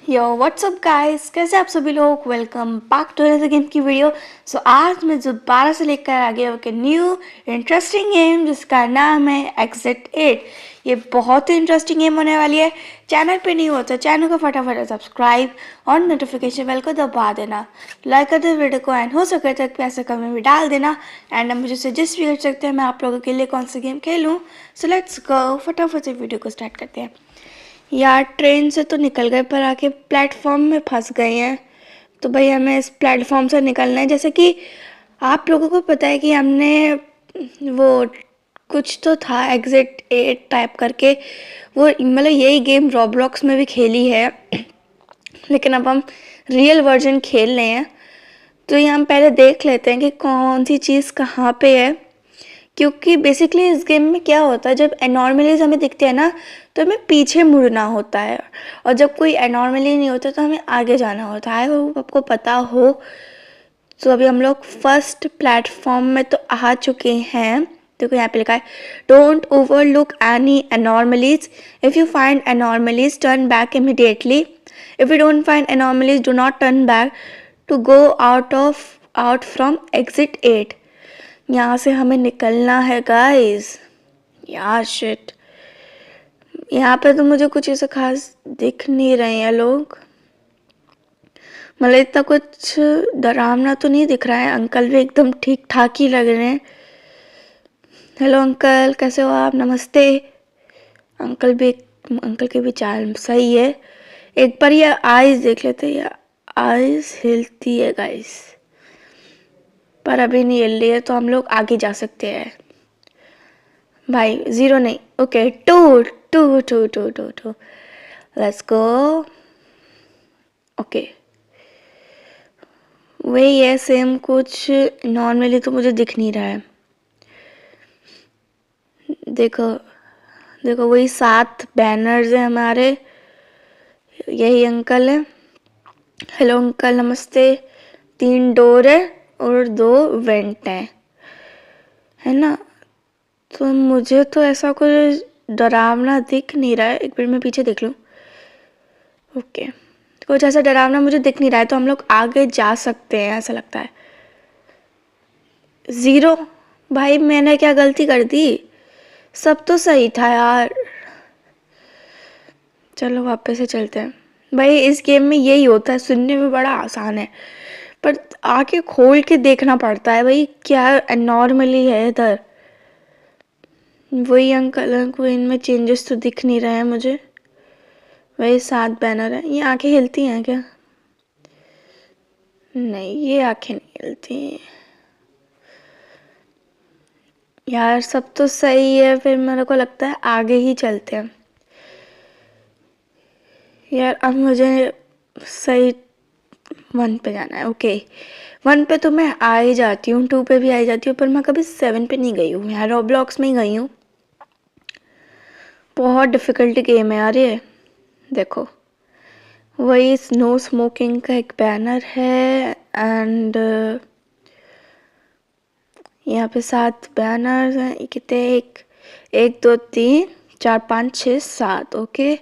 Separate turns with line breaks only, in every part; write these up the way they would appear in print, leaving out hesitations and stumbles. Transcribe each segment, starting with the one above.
यो WhatsApp guys, कैसे आप सभी लोग। Welcome back to another game की वीडियो। आज मैं दोबारा से लेकर आ गया हूँ न्यू इंटरेस्टिंग गेम जिसका नाम है एग्जिट 8। ये बहुत ही इंटरेस्टिंग गेम होने वाली है। चैनल पे नहीं हो तो चैनल को फटाफट सब्सक्राइब और नोटिफिकेशन बेल को दबा देना, लाइक कर दो वीडियो को, एंड हो सके तो पैसे कमेंट भी डाल देना। एंड मुझे सजेस्ट भी कर सकते हैं मैं आप लोगों के लिए कौन सा गेम खेलूँ। सो लेट्स गो, फटाफट से वीडियो को स्टार्ट करते हैं। यार ट्रेन से तो निकल गए पर आके प्लेटफॉर्म में फंस गए हैं। तो भाई हमें इस प्लेटफॉर्म से निकलना है। जैसे कि आप लोगों को पता है कि हमने वो कुछ तो था एग्जिट 8 टाइप करके, वो मतलब यही गेम रॉब्लॉक्स में भी खेली है लेकिन अब हम रियल वर्जन खेल रहे हैं। तो ये हम पहले देख लेते हैं कि कौन सी चीज़ कहाँ पे है, क्योंकि बेसिकली इस गेम में क्या होता है, जब एनॉर्मलीज हमें दिखते हैं ना तो हमें पीछे मुड़ना होता है, और जब कोई एनॉर्मली नहीं होता तो हमें आगे जाना होता है। वो आपको पता हो। तो अभी हम लोग फर्स्ट प्लेटफॉर्म में तो आ चुके हैं। देखो यहाँ पे लिखा है don't overlook any anomalies, if you find anomalies turn back immediately, if you don't find anomalies do not turn back to go out from exit 8। यहाँ से हमें निकलना है गाइस। यार शिट, यहाँ पे तो मुझे कुछ ऐसा खास दिख नहीं रहे हैं लोग। मतलब इतना कुछ डरावना तो नहीं दिख रहा है। अंकल भी एकदम ठीक ठाक ही लग रहे हैं। हेलो अंकल, कैसे हो आप? नमस्ते। अंकल के भी चाल सही है। एक बार ये आईज देख लेते हैं। यार आईज हिलती है गाइस, पर अभी नहीं हिल रही है तो हम लोग आगे जा सकते हैं। भाई 0 नहीं, ओके 2 2 2 2 2 2, लेट्स गो। ओके वही है सेम कुछ। नॉर्मली तो मुझे दिख नहीं रहा है। देखो देखो वही 7 बैनर्स हैं हमारे। यही अंकल है। हेलो अंकल, नमस्ते। 3 डोर है और 2 वेंट हैं, है ना? तो मुझे तो ऐसा कुछ डरावना दिख नहीं रहा है। एक मिनट में पीछे देख लूँ। ओके कुछ ऐसा डरावना मुझे दिख नहीं रहा है, तो हम लोग आगे जा सकते हैं ऐसा लगता है। 0? भाई मैंने क्या गलती कर दी? सब तो सही था यार। चलो वापस से चलते हैं। भाई इस गेम में यही होता है, सुनने में बड़ा आसान है पर आके खोल के देखना पड़ता है। भाई क्या नॉर्मली है इधर। वही अंकल को इनमें चेंजेस तो दिख नहीं रहे हैं मुझे। वही 7 बैनर है। ये आंखें हिलती हैं क्या? नहीं, ये आंखें नहीं हिलती। यार सब तो सही है, फिर मेरे को लगता है आगे ही चलते हैं। यार अब मुझे सही 1 पे जाना है। ओके 1 पे तो मैं आ ही जाती हूँ, 2 पे भी आ ही जाती हूँ, पर मैं कभी 7 पे नहीं गई हूँ। यार रॉब्लॉक्स में ही गई हूँ। बहुत डिफ़िकल्ट गेम है यार ये। देखो वही नो स्मोकिंग का एक बैनर है, एंड यहाँ पे 7 बैनर्स हैं। कितने? 1 2 3 4 5 6 7। ओके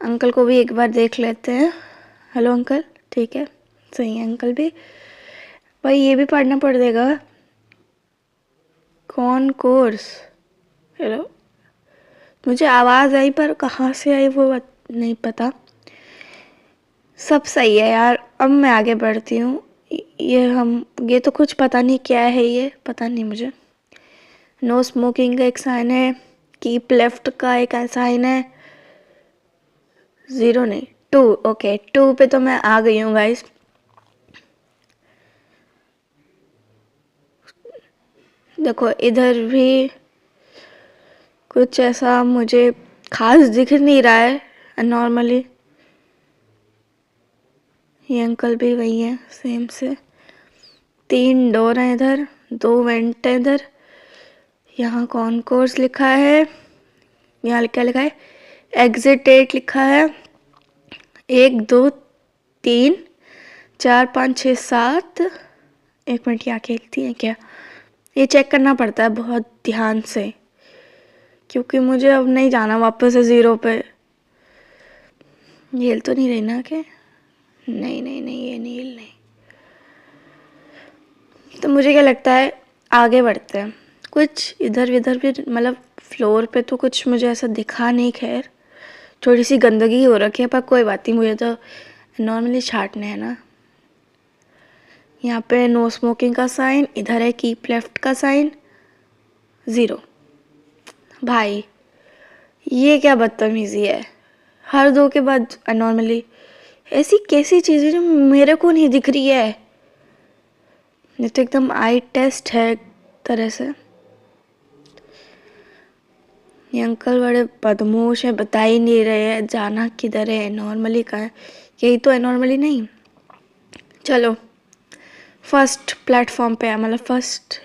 अंकल को भी एक बार देख लेते हैं। हेलो अंकल, ठीक है सही है अंकल भी। भाई ये भी पढ़ना पड़ेगा। कौन कोर्स? हेलो, मुझे आवाज़ आई पर कहाँ से आई वो नहीं पता। सब सही है यार, अब मैं आगे बढ़ती हूँ। ये तो कुछ पता नहीं क्या है, ये पता नहीं मुझे। नो स्मोकिंग का एक साइन है, कीप लेफ्ट का एक साइन है। 0 नहीं 2। ओके 2 पे तो मैं आ गई हूँ गाइस। देखो इधर भी कुछ ऐसा मुझे खास दिख नहीं रहा है नॉर्मली। ये अंकल भी वही है सेम से। 3 डोर हैं इधर, 2 वेंट है इधर। यहाँ कौन कोर्स लिखा है? यहाँ क्या लिखा है? एग्जिट 8 लिखा है। 1 2 3 4 5 6 7। एक मिनट, यहाँ खेलती हैं क्या? ये चेक करना पड़ता है बहुत ध्यान से, क्योंकि मुझे अब नहीं जाना वापस से 0 पे। ये हिल तो नहीं रही ना के? नहीं नहीं नहीं, ये नहीं हिल नहीं। तो मुझे क्या लगता है आगे बढ़ते हैं। कुछ इधर उधर भी मतलब फ्लोर पे तो कुछ मुझे ऐसा दिखा नहीं। खैर थोड़ी सी गंदगी हो रखी है, पर कोई बात नहीं, मुझे तो नॉर्मली छाटने हैं ना। यहाँ पे नो स्मोकिंग का साइन, इधर है कीप लेफ्ट का साइन, 0। भाई ये क्या बदतमीज़ी है, हर 2 के बाद नॉर्मली। ऐसी कैसी चीज़ें जो मेरे को नहीं दिख रही है। ये तो एकदम आई टेस्ट है एक तरह से। ये अंकल बड़े बदमाश हैं, बता ही नहीं रहे हैं जाना किधर है, नॉर्मली कहाँ है। यही तो है नॉर्मली नहीं। चलो फर्स्ट प्लेटफॉर्म पे है, मतलब फर्स्ट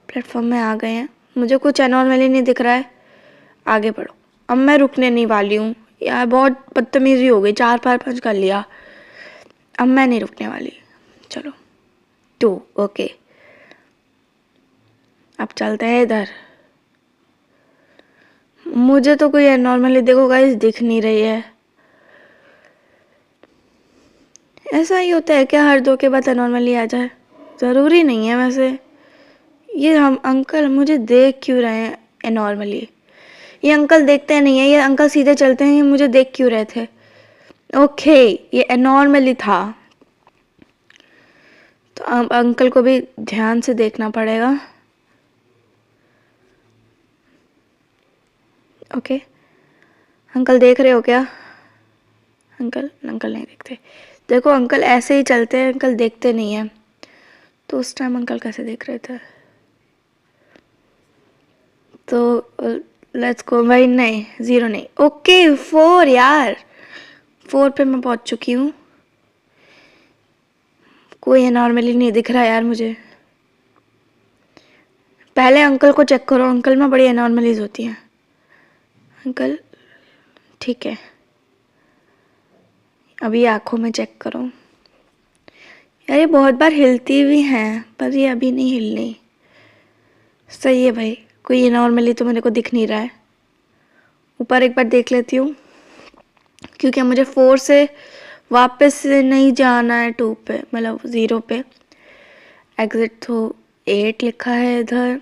प्लेटफॉर्म में आ गए हैं। मुझे कुछ एनॉर्मली नहीं दिख रहा है, आगे बढ़ो। अब मैं रुकने नहीं वाली हूँ यार, बहुत बदतमीज़ी हो गई, 4 5 5 कर लिया, अब मैं नहीं रुकने वाली। चलो 2, ओके अब चलते हैं इधर। मुझे तो कोई एनॉर्मली देखो गाइस दिख नहीं रही है। ऐसा ही होता है क्या हर 2 के बाद एनॉर्मली आ जाए? ज़रूरी नहीं है वैसे। ये हम अंकल मुझे देख क्यों रहे हैं एनॉर्मली? ये अंकल देखते नहीं है, ये अंकल सीधे चलते हैं, ये मुझे देख क्यों रहे थे? ओके ये एनॉर्मली था, तो अब अंकल को भी ध्यान से देखना पड़ेगा। ओके अंकल देख रहे हो क्या? अंकल नहीं देखते। देखो अंकल ऐसे ही चलते हैं, अंकल देखते नहीं हैं। तो उस टाइम अंकल कैसे देख रहे थे? तो लेट्स गो भाई। नहीं 0 नहीं, ओके 4 यार, 4 पे मैं पहुंच चुकी हूँ। कोई नॉर्मली नहीं दिख रहा यार मुझे। पहले अंकल को चेक करो, अंकल में बड़ी एनॉर्मलीज होती हैं। अंकल ठीक है, अभी आँखों में चेक करो। यार ये बहुत बार हिलती भी हैं, पर ये अभी नहीं हिलनी। सही है भाई, कोई नॉर्मली तो मेरे को दिख नहीं रहा है। ऊपर एक बार देख लेती हूँ, क्योंकि मुझे 4 से वापस नहीं जाना है 2 पे, मतलब 0 पे। एग्जिट तो 8 लिखा है इधर।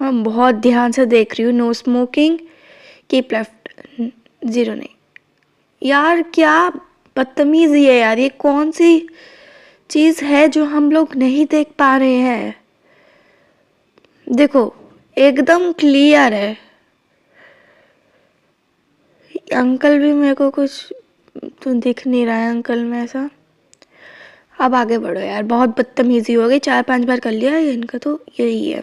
हाँ बहुत ध्यान से देख रही हूँ। नो स्मोकिंग, कीप लेफ्ट, 0 नहीं। यार क्या बदतमीजी है यार, ये कौन सी चीज़ है जो हम लोग नहीं देख पा रहे हैं? देखो एकदम क्लियर है। अंकल भी मेरे को कुछ तो दिख नहीं रहा है अंकल में ऐसा। अब आगे बढ़ो यार, बहुत बदतमीजी हो गई, 4 5 बार कर लिया है इनका, तो यही है।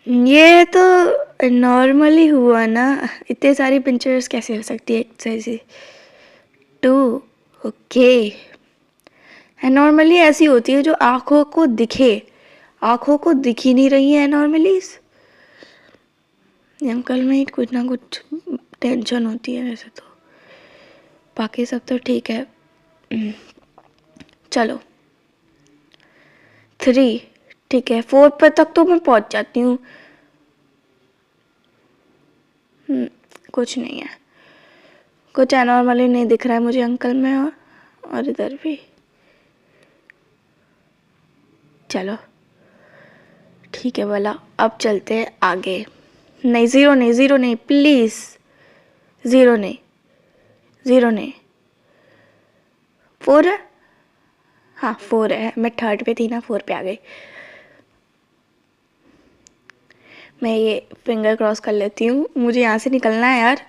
ये तो नॉर्मली हुआ ना, इतने सारी पिक्चर्स कैसे हो सकती है एक 2, ओके। नॉर्मली ऐसी होती है जो आँखों को दिखे, आँखों को दिख ही नहीं रही है नॉर्मली। अंकल में ही कुछ ना कुछ टेंशन होती है वैसे तो, बाकी सब तो ठीक है। चलो 3 ठीक है, 4 पर तक तो मैं पहुंच जाती हूँ। कुछ नहीं है, कुछ एनॉर्मली नहीं दिख रहा है मुझे अंकल में, और इधर भी। चलो ठीक है बोला, अब चलते हैं आगे। नहीं 0 नहीं, 0 नहीं प्लीज़, 0 नहीं, 0 नहीं। 4 है, हाँ 4 है, मैं 3rd पे थी ना, 4 पे आ गई। मैं ये फिंगर क्रॉस कर लेती हूँ, मुझे यहाँ से निकलना है यार,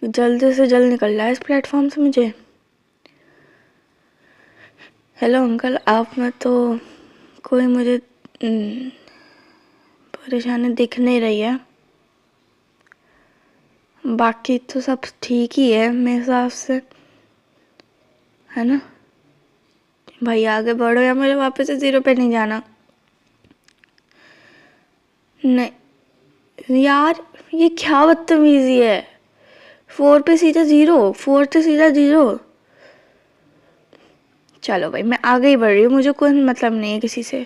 जल्द से जल्द निकलना है इस प्लेटफॉर्म से मुझे। हेलो अंकल, आप में तो कोई मुझे परेशानी दिख नहीं रही है, बाकी तो सब ठीक ही है मेरे हिसाब से, है ना? भाई आगे बढ़ो या मुझे वापस से 0 पे नहीं जाना। नहीं यार ये क्या बदतमीजी है, 4 पे सीधा 0, 4 पे सीधा 0। चलो भाई मैं आगे ही बढ़ रही हूँ, मुझे कोई मतलब नहीं है किसी से।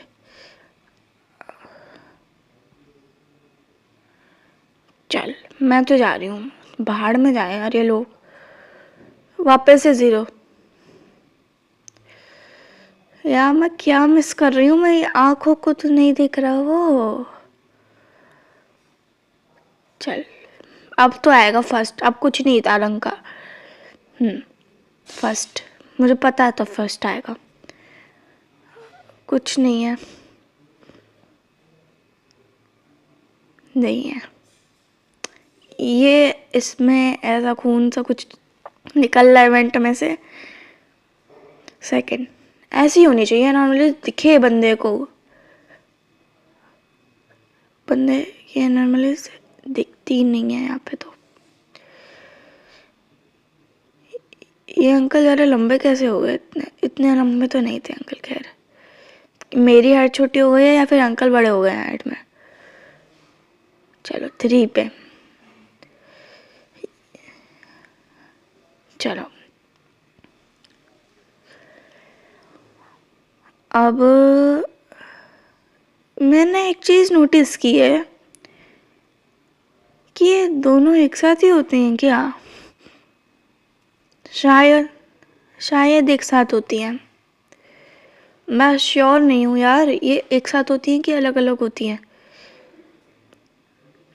मैं तो जा रही हूँ, बाहर में जाए यार ये लोग। वापस से 0। यार मैं क्या मिस कर रही हूँ, मैं आंखों को तो नहीं दिख रहा वो। चल अब तो आएगा फर्स्ट, अब कुछ नहीं था रंग का। फर्स्ट, मुझे पता था फर्स्ट आएगा। कुछ नहीं है, नहीं है ये, इसमें ऐसा खून सा कुछ निकल रहा है वेंट में से। सेकंड ऐसी होनी चाहिए नॉर्मली, दिखे बंदे को। बंदे ये नॉर्मली दिखती नहीं है यहाँ पे। तो ये अंकल ज़्यादा लंबे कैसे हो गए? इतने इतने लंबे तो नहीं थे अंकल। खैर मेरी हाइट छोटी हो गई है या फिर अंकल बड़े हो गए हैं हाइट में। चलो 3 पे। चलो अब मैंने एक चीज़ नोटिस की है कि ये दोनों एक साथ ही होते हैं क्या? शायद एक साथ होती हैं। मैं श्योर नहीं हूँ यार, ये एक साथ होती हैं कि अलग अलग होती हैं।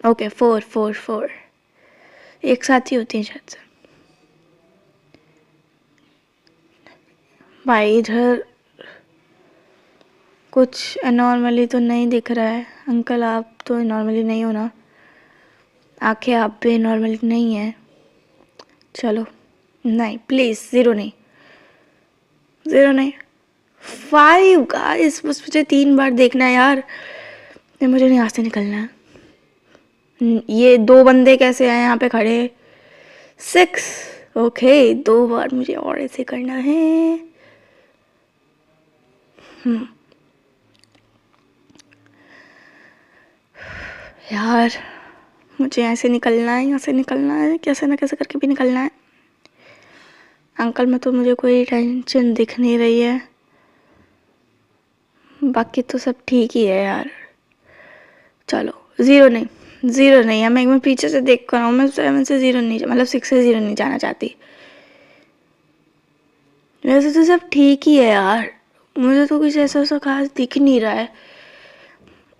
ओके 4 एक साथ ही होती हैं शायद से। भाई इधर कुछ नॉर्मली तो नहीं दिख रहा है। अंकल आप तो नॉर्मली नहीं हो ना, आंखें आप भी नॉर्मली नहीं है। चलो नहीं प्लीज़, 0 नहीं, 0 नहीं, 5 गाइस। बस मुझे 3 बार देखना है यार, मुझे नहीं यहाँ से निकलना है। ये 2 बंदे कैसे आए यहाँ पे खड़े? 6 ओके, 2 बार मुझे और ऐसे करना है। यार मुझे ऐसे निकलना है, यहाँ से निकलना है, कैसे ना कैसे करके भी निकलना है। अंकल में तो मुझे कोई टेंशन दिख नहीं रही है, बाकी तो सब ठीक ही है यार। चलो 0 नहीं, 0 नहीं है। मैं पीछे से देख कर हूँ, मैं 7 से 0 नहीं, मतलब 6 से 0 नहीं जाना चाहती। वैसे तो सब ठीक ही है यार, मुझे तो कुछ ऐसा सा खास दिख नहीं रहा है।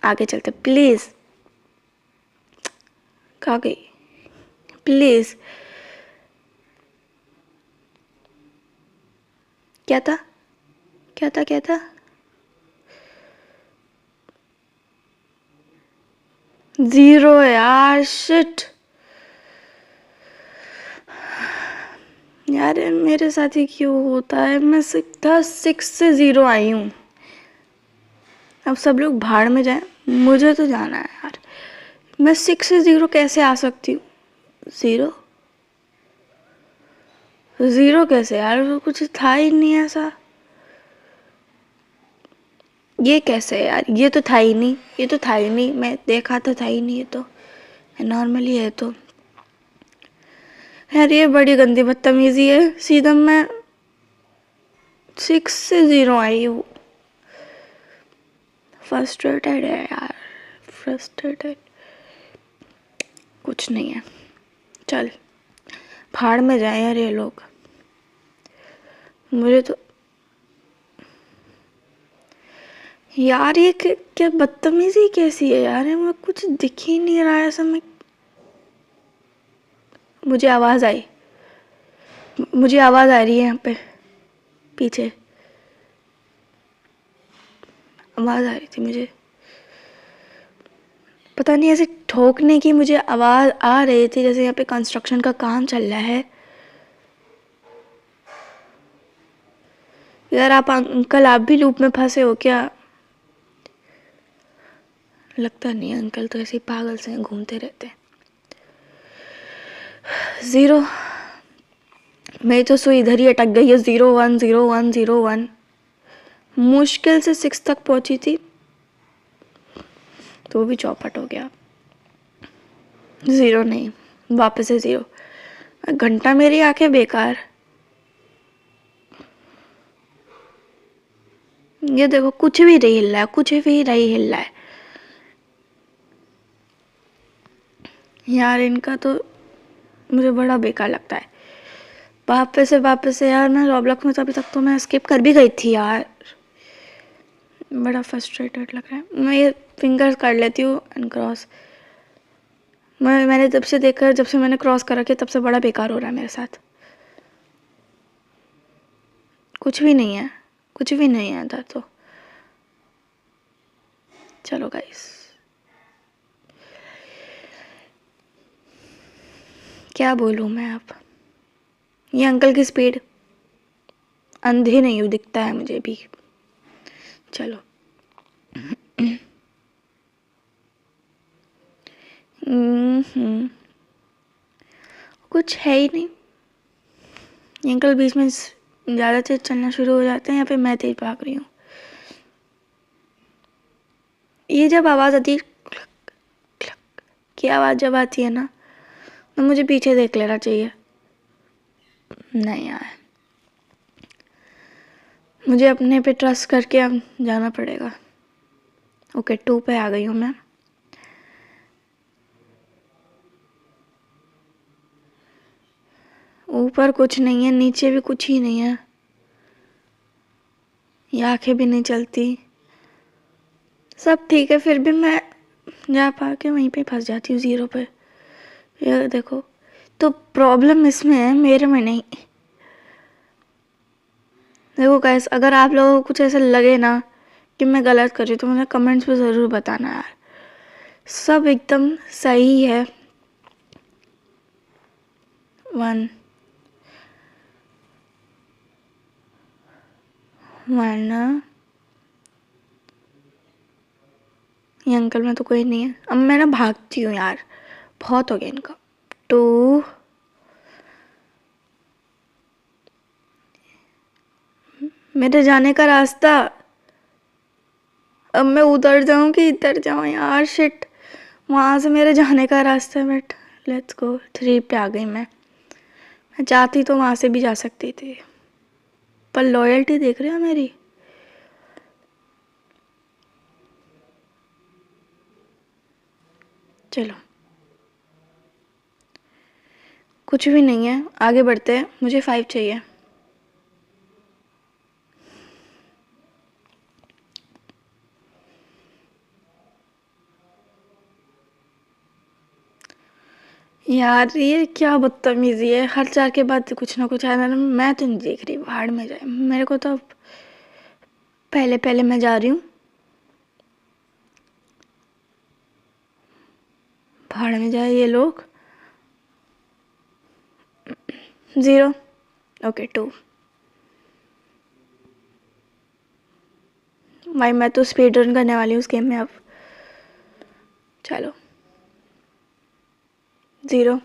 आगे चलते प्लीज़। कहाँ गई? प्लीज़। क्या था? क्या था? क्या था? 0 यार, शिट यार, मेरे साथ ही क्यों होता है? मैं सीधा 6 से 0 आई हूँ। अब सब लोग भाड़ में जाए, मुझे तो जाना है यार। मैं 6 से 0 कैसे आ सकती हूँ? 0 0 कैसे यार? वो कुछ था ही नहीं ऐसा। ये कैसे यार? ये तो था ही नहीं, ये तो था ही नहीं, मैं देखा तो था ही नहीं। ये तो नॉर्मली है। तो यार ये बड़ी गंदी बदतमीजी है। सीधा मैं 6 से 0 आई हूँ। फ्रस्ट्रेटेड है यार, फ्रस्ट्रेटेड। कुछ नहीं है, चल भाड़ में जाए यार ये लोग। मुझे तो यार ये क्या बदतमीजी कैसी है यार? मैं कुछ दिख ही नहीं रहा है ऐसा। मैं मुझे आवाज़ आई, मुझे आवाज़ आ रही है यहाँ पे पीछे, आवाज़ आ रही थी मुझे। पता नहीं ऐसे ठोकने की मुझे आवाज़ आ रही थी, जैसे यहाँ पे कंस्ट्रक्शन का काम चल रहा है। यार आप अंकल, आप भी लूप में फंसे हो क्या? लगता नहीं, अंकल तो ऐसे ही पागल से घूमते रहते हैं। 0, मेरी तो सुई इधर ही अटक गई है। 0 1 0 1 0 1। मुश्किल से 6 तक पहुंची थी, तो भी चौपट हो गया। 0 नहीं, वापस से 0। घंटा मेरी आंखें बेकार। ये देखो कुछ भी नहीं हिल रहा है, कुछ भी नहीं हिल रहा है। यार इनका तो मुझे बड़ा बेकार लगता है। वापस से यार मैं रॉब्लॉक्स में तो अभी तक तो मैं स्किप कर भी गई थी यार। बड़ा फ्रस्ट्रेटेड लग रहा है। मैं ये फिंगर्स कर लेती हूँ एंड क्रॉस। मैंने जब से देखा, जब से मैंने क्रॉस कर रखी तब से बड़ा बेकार हो रहा है मेरे साथ। कुछ भी नहीं है, कुछ भी नहीं है इधर तो। चलो गाइस, क्या बोलूँ मैं अब। ये अंकल की स्पीड अंधे नहीं दिखता है मुझे भी। चलो कुछ है ही नहीं। ये अंकल बीच में ज़्यादा तेज चलना शुरू हो जाते हैं, यहाँ पे मैं तेज भाग रही हूँ। ये जब आवाज़ आती है क्लक क्लक की आवाज़ जब आती है ना, तो मुझे पीछे देख लेना चाहिए। नहीं यार, मुझे अपने पे ट्रस्ट करके अब जाना पड़ेगा। ओके 2 पे आ गई हूँ मैं। ऊपर कुछ नहीं है, नीचे भी कुछ ही नहीं है। ये आंखें भी नहीं चलती। सब ठीक है, फिर भी मैं जा पा के वहीं पे फंस जाती हूँ 0 पे। ये देखो, तो प्रॉब्लम इसमें है, मेरे में नहीं। देखो गाइस, अगर आप लोगों को कुछ ऐसा लगे ना कि मैं गलत कर रही हूँ तो मुझे कमेंट्स में ज़रूर बताना यार। सब एकदम सही है। 1 1 ये अंकल में तो कोई नहीं है। अब मैं ना भागती हूँ यार, बहुत हो गया इनका। 2 मेरे जाने का रास्ता। अब मैं उधर जाऊँ कि इधर जाऊँ यार, शिट। वहाँ से मेरे जाने का रास्ता है, बट लेट्स गो। 3 पे आ गई मैं चाहती तो वहाँ से भी जा सकती थी, पर लॉयल्टी देख रहे हो मेरी। चलो कुछ भी नहीं है, आगे बढ़ते हैं। मुझे 5 चाहिए। यार ये क्या बदतमीजी है, हर 4 के बाद कुछ ना कुछ आना। मैं तो नहीं देख रही, भाड़ में जाए मेरे को तो। पहले पहले मैं जा रही हूँ, भाड़ में जाए ये लोग। 0 ओके 2 भाई मैं तो स्पीड रन करने वाली हूँ उस गेम में अब। चलो 0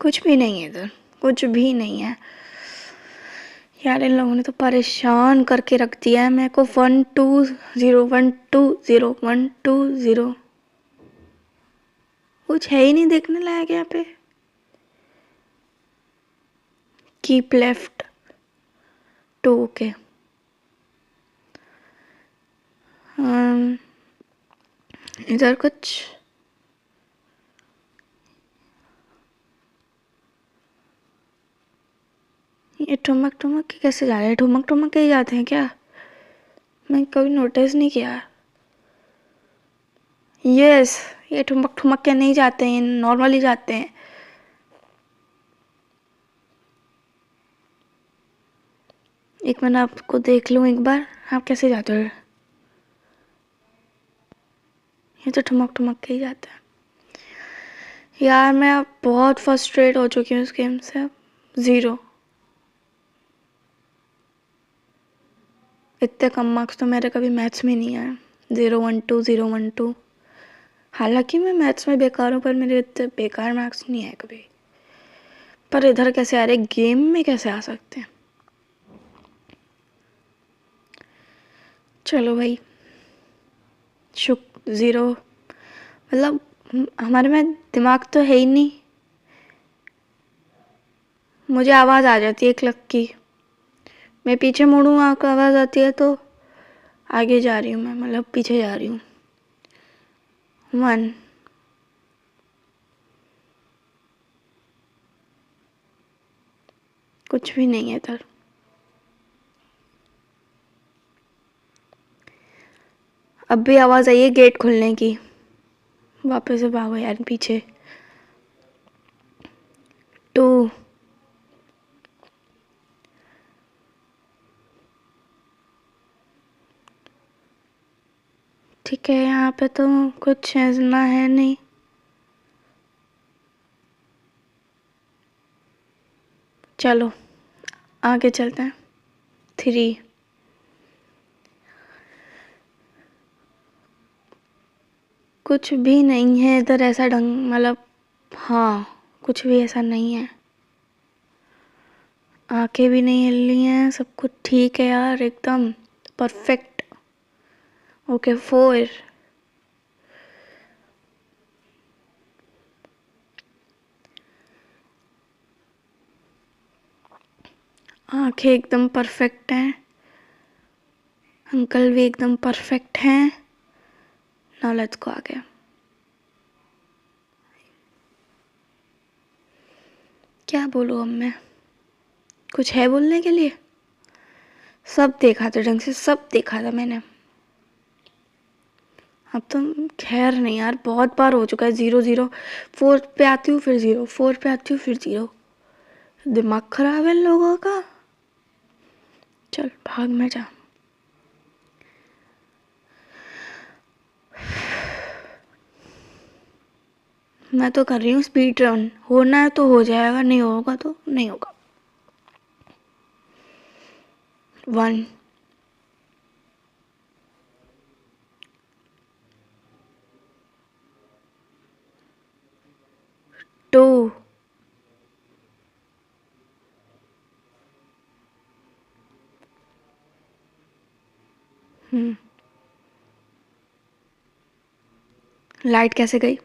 कुछ भी नहीं है इधर, कुछ भी नहीं है यार। इन लोगों ने तो परेशान करके रख दिया है मेरे को। 1 2 0 1 2 0 1 2 0। कुछ है ही नहीं देखने लायक यहाँ पे। कीप लेफ्ट 2 के। इधर कुछ ये ठुमक ठुमक के कैसे जा रहे हैं? ठुमक ठुमक के ही जाते हैं क्या? मैं कभी नोटिस नहीं किया। यस, ये ठुमक ठुमक के नहीं जाते हैं, नॉर्मली जाते हैं। एक मिनट आपको देख लूँ एक बार, आप कैसे जाते हो? ये तो ठुमक ठुमक के ही जाता है यार। मैं अब बहुत फ्रस्ट्रेट हो चुकी हूँ इस गेम से। अब 0। इतने कम मार्क्स तो मेरे कभी मैथ्स में नहीं आए। 0 1 2 0 1 2। हालांकि मैं मैथ्स में बेकार हूँ, पर मेरे इतने बेकार मार्क्स नहीं आए कभी। पर इधर कैसे आ रहे, गेम में कैसे आ सकते हैं? चलो भाई, 0। मतलब हमारे में दिमाग तो है ही नहीं। मुझे आवाज़ आ जाती है क्लक की। मैं पीछे मुड़ूँ आपको आवाज़ आती है तो आगे जा रही हूँ मैं, मतलब पीछे जा रही हूँ। 1 कुछ भी नहीं है इधर। अब भी आवाज़ आई है गेट खुलने की। वापस से भागो यार पीछे। 2 ठीक है, यहाँ पे तो कुछ ऐसा है नहीं। चलो आगे चलते हैं। 3 कुछ भी नहीं है इधर ऐसा ढंग, मतलब हाँ कुछ भी ऐसा नहीं है। आंखें भी नहीं हिल रही हैं, सब कुछ ठीक है यार, एकदम परफेक्ट। ओके 4 आंखें एकदम परफेक्ट हैं, अंकल भी एकदम परफेक्ट हैं। नाउ लेट्स गो आगे। क्या बोलूँ अब मैं, कुछ है बोलने के लिए? सब देखा था ढंग से, सब देखा था मैंने। अब तो खैर नहीं यार, बहुत बार हो चुका है। 0 0 4 पे आती हूँ फिर 0, 4 पे आती हूँ फिर 0। दिमाग खराब है इन लोगों का। चल भाग में जा। मैं तो कर रही हूँ स्पीड रन, होना है तो हो जाएगा, नहीं होगा तो नहीं होगा। 1 2 लाइट कैसे गई?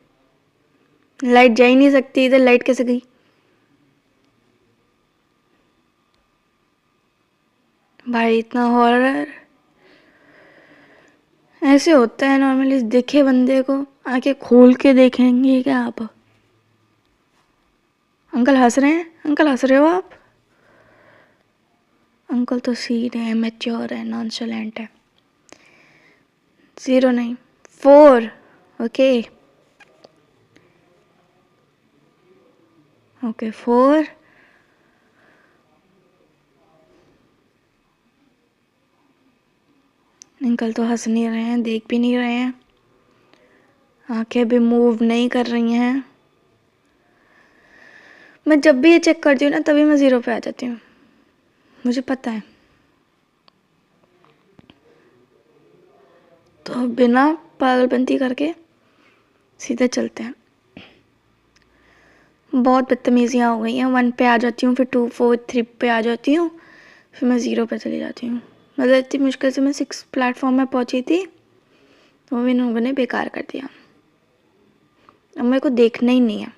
लाइट जा ही नहीं सकती इधर, लाइट कैसे गई? भाई इतना हॉरर ऐसे होता है नॉर्मली, देखे बंदे को आके खोल के देखेंगे क्या आप? अंकल हंस रहे हैं, अंकल हंस रहे हो आप? अंकल तो सीधे है, मैच्योर है, नॉनशलेंट है। 0 नहीं 4 ओके ओके 4 अंकल तो हंस नहीं रहे हैं, देख भी नहीं रहे हैं, आंखें भी मूव नहीं कर रही हैं। मैं जब भी ये चेक करती हूँ ना तभी मैं 0 पे आ जाती हूँ, मुझे पता है। तो बिना पागलपंती करके सीधे चलते हैं। बहुत बदतमीजियाँ हो गई हैं। 1 पे आ जाती हूँ, फिर 2 4 3 पे आ जाती हूँ, फिर मैं 0 पे चली जाती हूँ। मतलब इतनी मुश्किल से मैं 6 प्लेटफॉर्म में पहुँची थी, तो वो भी इन लोगों ने बेकार कर दिया। अब मेरे को देखना ही नहीं है।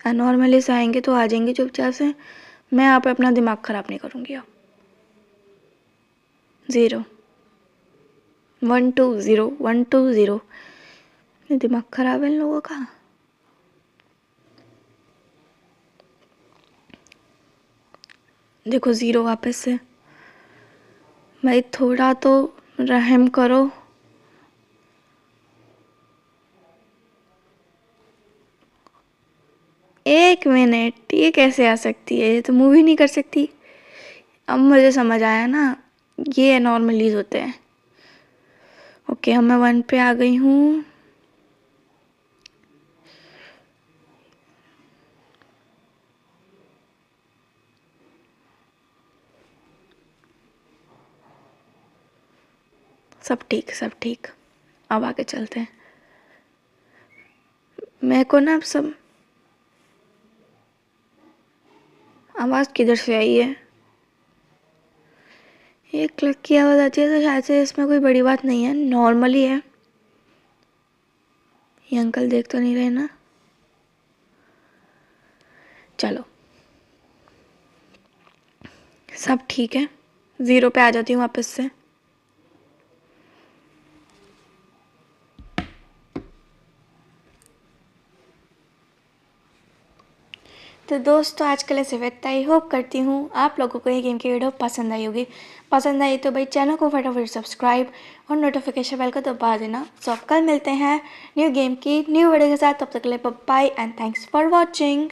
नॉर्मली से आएंगे तो आ जाएंगे चुपचाप से, मैं यहाँ पे अपना दिमाग ख़राब नहीं करूँगी अब। 0 1 2 0 1 2 0 दिमाग ख़राब है इन लोगों का। देखो 0 वापस से। भाई थोड़ा तो रहम करो। एक मिनट, ये कैसे आ सकती है? ये तो मूव ही नहीं कर सकती। अब मुझे समझ आया ना, ये नॉर्मलीज होते हैं। ओके अब मैं 1 पे आ गई हूँ। सब ठीक सब ठीक, अब आगे चलते हैं। मेरे को ना अब सब आवाज़ किधर से आई है? एक क्लिक की आवाज़ आती है तो शायद से इसमें कोई बड़ी बात नहीं है, नॉर्मली है। ये अंकल देख तो नहीं रहे ना? चलो सब ठीक है, 0 पे आ जाती हूँ वापस से। तो दोस्तों आज के लिए सिर्फ इतना ही। होप करती हूँ आप लोगों को ये गेम की वीडियो पसंद आई होगी। पसंद आई तो भाई चैनल को फटाफट सब्सक्राइब और नोटिफिकेशन बेल को दबा देना। सो अब कल मिलते हैं न्यू गेम की न्यू वीडियो के साथ। तब तक के लिए bye and thanks for watching.